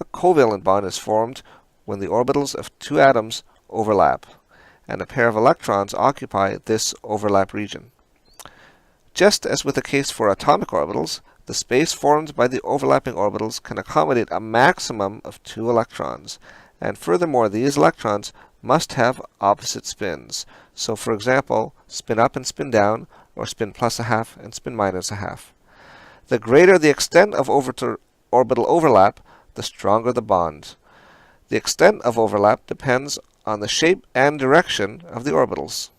A covalent bond is formed when the orbitals of two atoms overlap, and a pair of electrons occupy this overlap region. Just as with the case for atomic orbitals, the space formed by the overlapping orbitals can accommodate a maximum of 2 electrons, and furthermore, these electrons must have opposite spins. So, for example, spin up and spin down, or spin plus a half and spin minus a half. The greater the extent of orbital overlap, the stronger the bond. The extent of overlap depends on the shape and direction of the orbitals.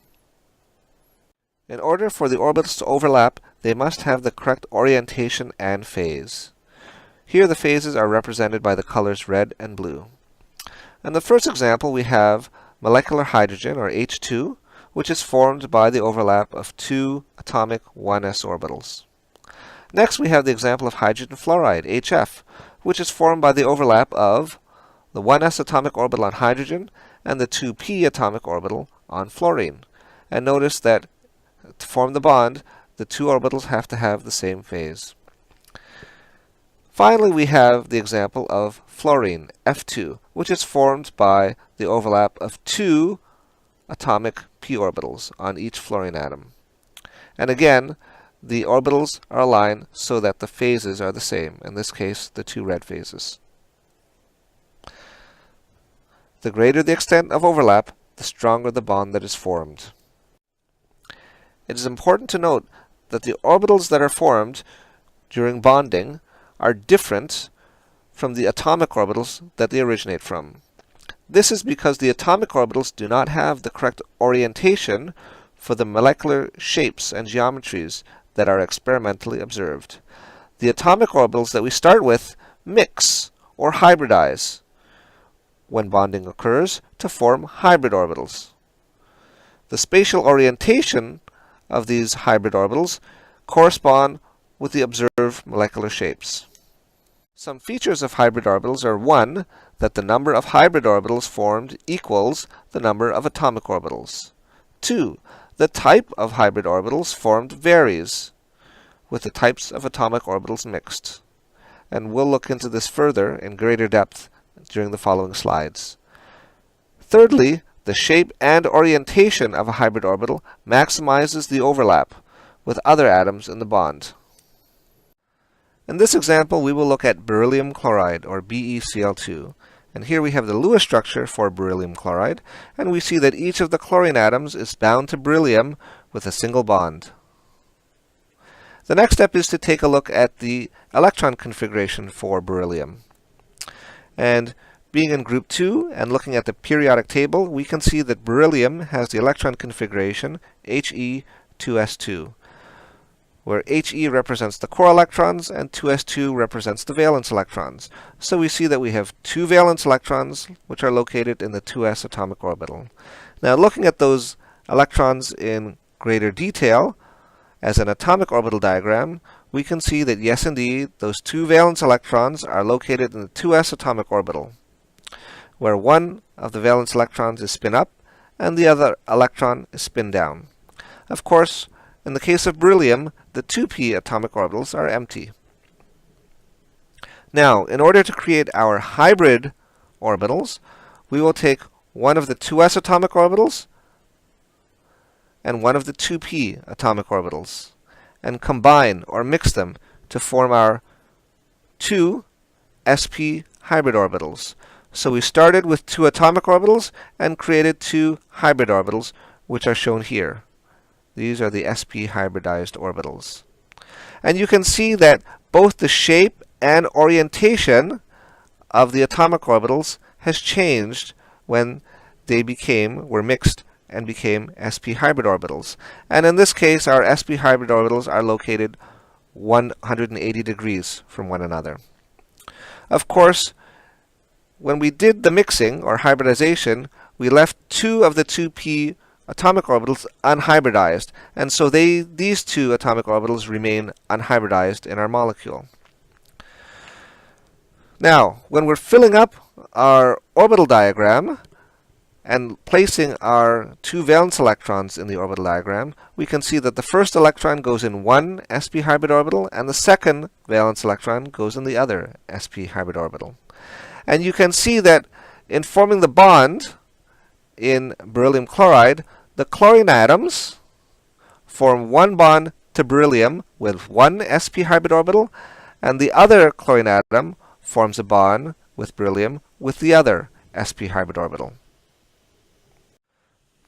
In order for the orbitals to overlap, they must have the correct orientation and phase. Here the phases are represented by the colors red and blue. In the first example, we have molecular hydrogen, or H2, which is formed by the overlap of 2 atomic 1s orbitals. Next, we have the example of hydrogen fluoride, HF, which is formed by the overlap of the 1s atomic orbital on hydrogen and the 2p atomic orbital on fluorine. And notice that to form the bond, the 2 orbitals have to have the same phase. Finally, we have the example of fluorine, F2, which is formed by the overlap of 2 atomic p orbitals on each fluorine atom. And again, the orbitals are aligned so that the phases are the same, in this case, the 2 red phases. The greater the extent of overlap, the stronger the bond that is formed. It is important to note that the orbitals that are formed during bonding are different from the atomic orbitals that they originate from. This is because the atomic orbitals do not have the correct orientation for the molecular shapes and geometries that are experimentally observed. The atomic orbitals that we start with mix or hybridize when bonding occurs to form hybrid orbitals. The spatial orientation of these hybrid orbitals correspond with the observed molecular shapes. Some features of hybrid orbitals are 1. That the number of hybrid orbitals formed equals the number of atomic orbitals. 2. The type of hybrid orbitals formed varies with the types of atomic orbitals mixed. And we'll look into this further in greater depth during the following slides. Thirdly, the shape and orientation of a hybrid orbital maximizes the overlap with other atoms in the bond. In this example, we will look at beryllium chloride, or BeCl2. And here we have the Lewis structure for beryllium chloride, and we see that each of the chlorine atoms is bound to beryllium with a single bond. The next step is to take a look at the electron configuration for beryllium. And being in group 2 and looking at the periodic table, we can see that beryllium has the electron configuration He2s2, where He represents the core electrons and 2s2 represents the valence electrons. So we see that we have 2 valence electrons, which are located in the 2s atomic orbital. Now, looking at those electrons in greater detail, as an atomic orbital diagram, we can see that yes, indeed, those 2 valence electrons are located in the 2s atomic orbital, where one of the valence electrons is spin up and the other electron is spin down. Of course, in the case of beryllium, the 2p atomic orbitals are empty. Now, in order to create our hybrid orbitals, we will take one of the 2s atomic orbitals and one of the 2p atomic orbitals and combine or mix them to form our 2 sp hybrid orbitals. So we started with 2 atomic orbitals and created 2 hybrid orbitals, which are shown here. These are the sp hybridized orbitals. And you can see that both the shape and orientation of the atomic orbitals has changed when they were mixed and became sp hybrid orbitals. And in this case, our sp hybrid orbitals are located 180 degrees from one another. Of course, when we did the mixing or hybridization, we left 2 of the 2p atomic orbitals unhybridized, and so these 2 atomic orbitals remain unhybridized in our molecule. Now, when we're filling up our orbital diagram, and placing our two valence electrons in the orbital diagram, we can see that the first electron goes in one sp hybrid orbital, and the second valence electron goes in the other sp hybrid orbital. And you can see that in forming the bond in beryllium chloride, the chlorine atoms form one bond to beryllium with one sp hybrid orbital, and the other chlorine atom forms a bond with beryllium with the other sp hybrid orbital.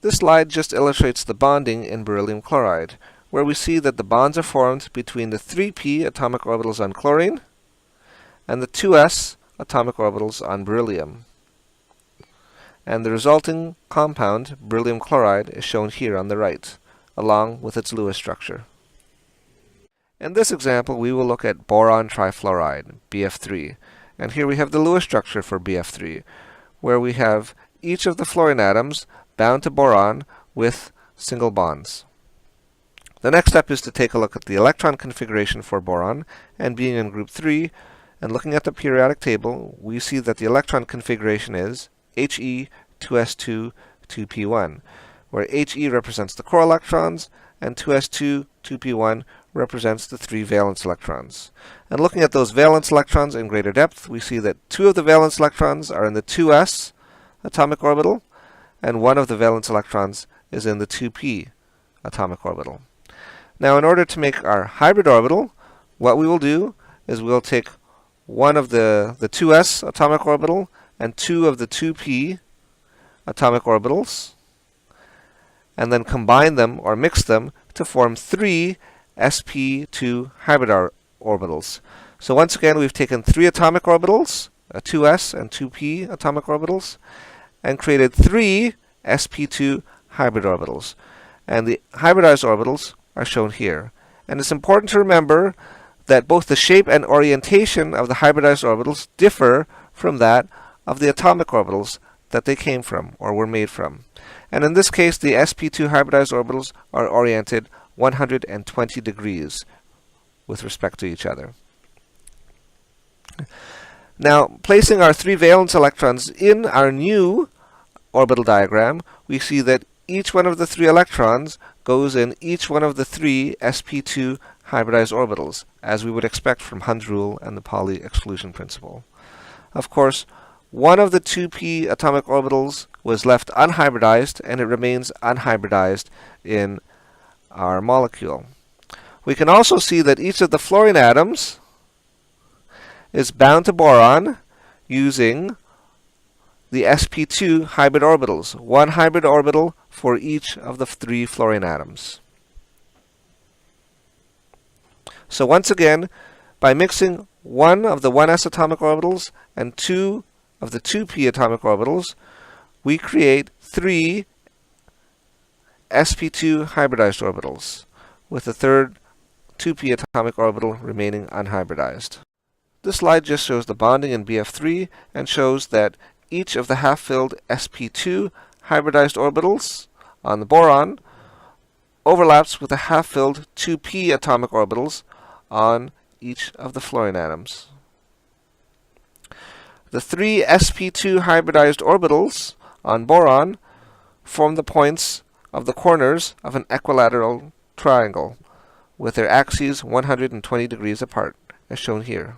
This slide just illustrates the bonding in beryllium chloride, where we see that the bonds are formed between the 3p atomic orbitals on chlorine and the 2s atomic orbitals on beryllium. And the resulting compound, beryllium chloride, is shown here on the right, along with its Lewis structure. In this example, we will look at boron trifluoride, BF3. And here we have the Lewis structure for BF3, where we have each of the fluorine atoms bound to boron with single bonds. The next step is to take a look at the electron configuration for boron, and being in group 3 and looking at the periodic table, we see that the electron configuration is He 2s2 2p1, where He represents the core electrons and 2s2 2p1 represents the 3 valence electrons. And looking at those valence electrons in greater depth, we see that 2 of the valence electrons are in the 2s atomic orbital, and 1 of the valence electrons is in the 2p atomic orbital. Now, in order to make our hybrid orbital, what we will do is we'll take 1 of the 2s atomic orbital and 2 of the 2p atomic orbitals, and then combine them or mix them to form 3 sp2 hybrid orbitals. So once again, we've taken 3 atomic orbitals, 2s and 2p atomic orbitals, and created 3 sp2 hybrid orbitals. And the hybridized orbitals are shown here. And it's important to remember that both the shape and orientation of the hybridized orbitals differ from that of the atomic orbitals that they came from or were made from. And in this case, the sp2 hybridized orbitals are oriented 120 degrees with respect to each other. Now, placing our 3 valence electrons in our new orbital diagram, we see that each one of the 3 electrons goes in each one of the 3 sp2 hybridized orbitals, as we would expect from Hund's rule and the Pauli exclusion principle. Of course, one of the 2p atomic orbitals was left unhybridized, and it remains unhybridized in our molecule. We can also see that each of the fluorine atoms is bound to boron using the sp2 hybrid orbitals, 1 hybrid orbital for each of the 3 fluorine atoms. So once again, by mixing 1 of the 1s atomic orbitals and 2 of the 2p atomic orbitals, we create 3 sp2 hybridized orbitals, with the third 2p atomic orbital remaining unhybridized. This slide just shows the bonding in BF3 and shows that each of the half-filled sp2 hybridized orbitals on the boron overlaps with the half-filled 2p atomic orbitals on each of the fluorine atoms. The 3 sp2 hybridized orbitals on boron form the points of the corners of an equilateral triangle with their axes 120 degrees apart, as shown here.